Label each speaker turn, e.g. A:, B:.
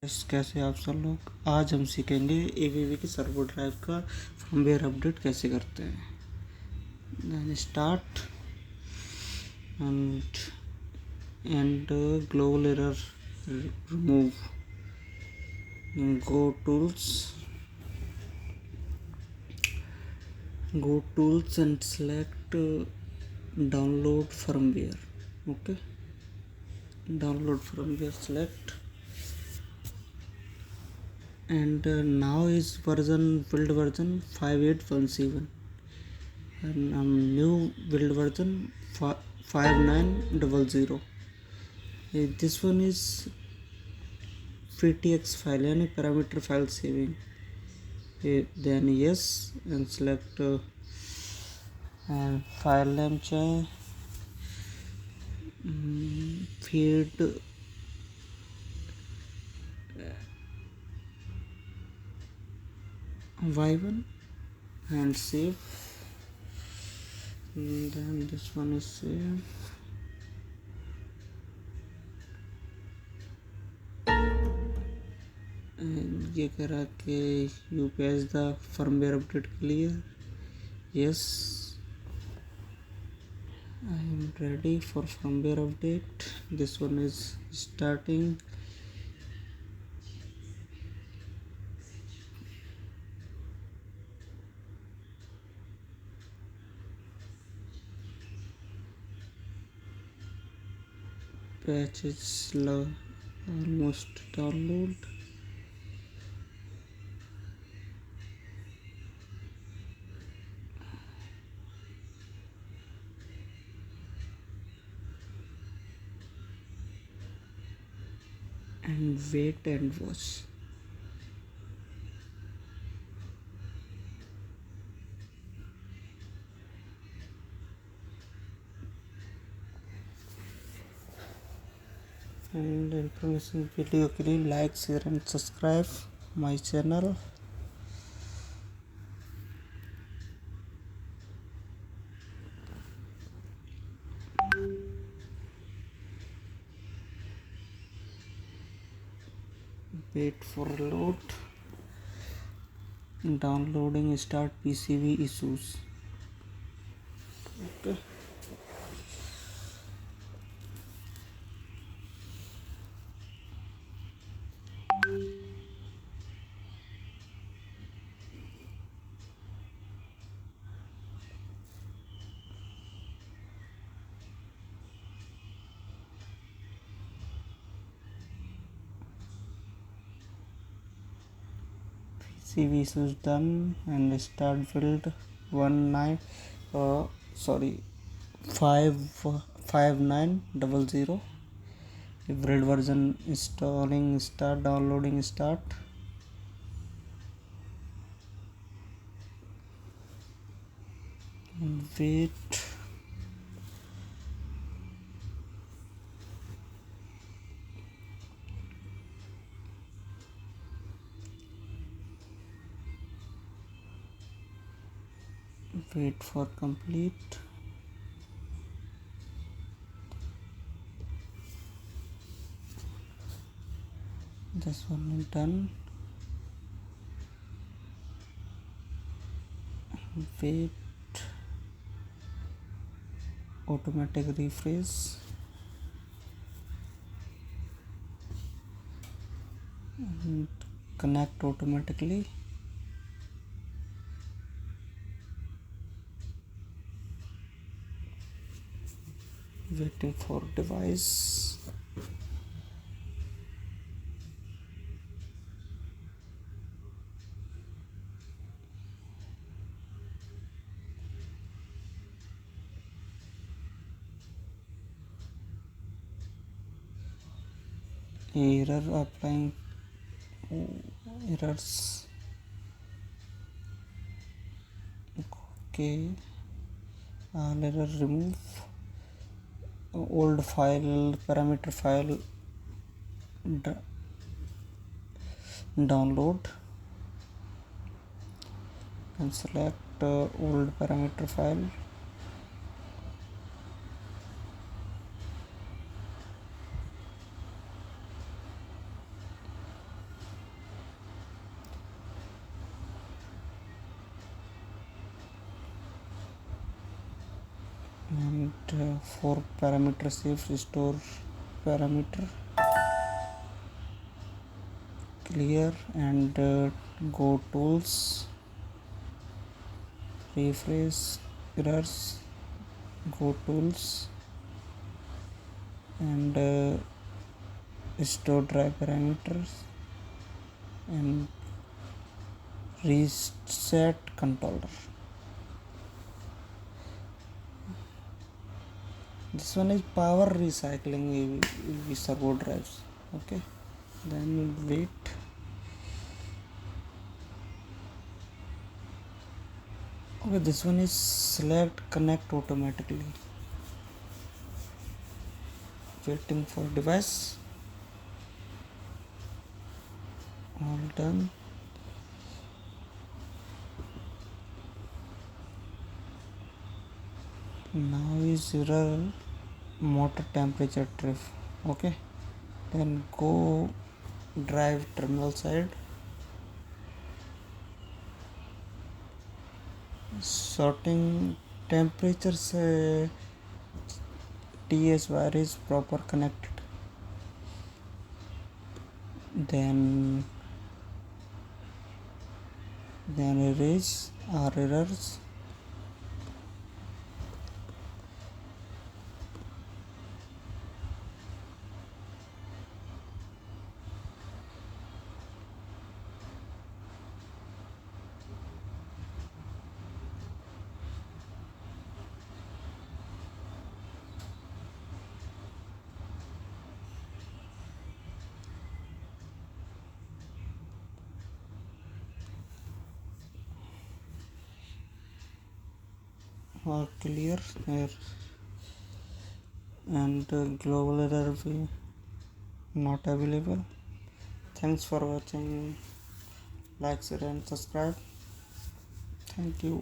A: कैसे आप सब लोग। आज हम सीखेंगे ABB की सर्वो ड्राइव का फर्मवेयर अपडेट कैसे करते हैं। Then start and global error remove, go tools and select download firmware. Okay, download firmware, select, and now is build version 5817 and new build version 5900. This one is PTX file यानी parameter file saving. Then yes, and select and file name चाहे feed y1 and save. And then this one is save. ये करा के UPS the firmware update के लिए yes, I am ready for firmware update. This one is starting. Patch is slow, almost download. And wait and watch. And information video के लिए like, share and subscribe my channel. Wait for load. Downloading start PCB issues. Okay. PCB issues done and start build 5900. Build version installing, start downloading, start. And wait. Wait for complete. This one is done. Wait. Automatic refresh. And connect automatically. Waiting for device. Error applying errors. Okay, all error remove. Old file, parameter file download and select old parameter file. and for parameter shift, restore parameter, clear, and go tools, refresh errors, go tools, and restore drive parameters and reset controller. This one is power recycling EV servo drives. Okay, then wait. Okay, this one is select connect automatically. Waiting for device. All done. Now is error motor temperature drift. Okay, then go drive terminal side, sorting temperatures, TS wire is proper connected, then erase or errors. All clear here, and global error not available. Thanks for watching. Like, share and subscribe. Thank you.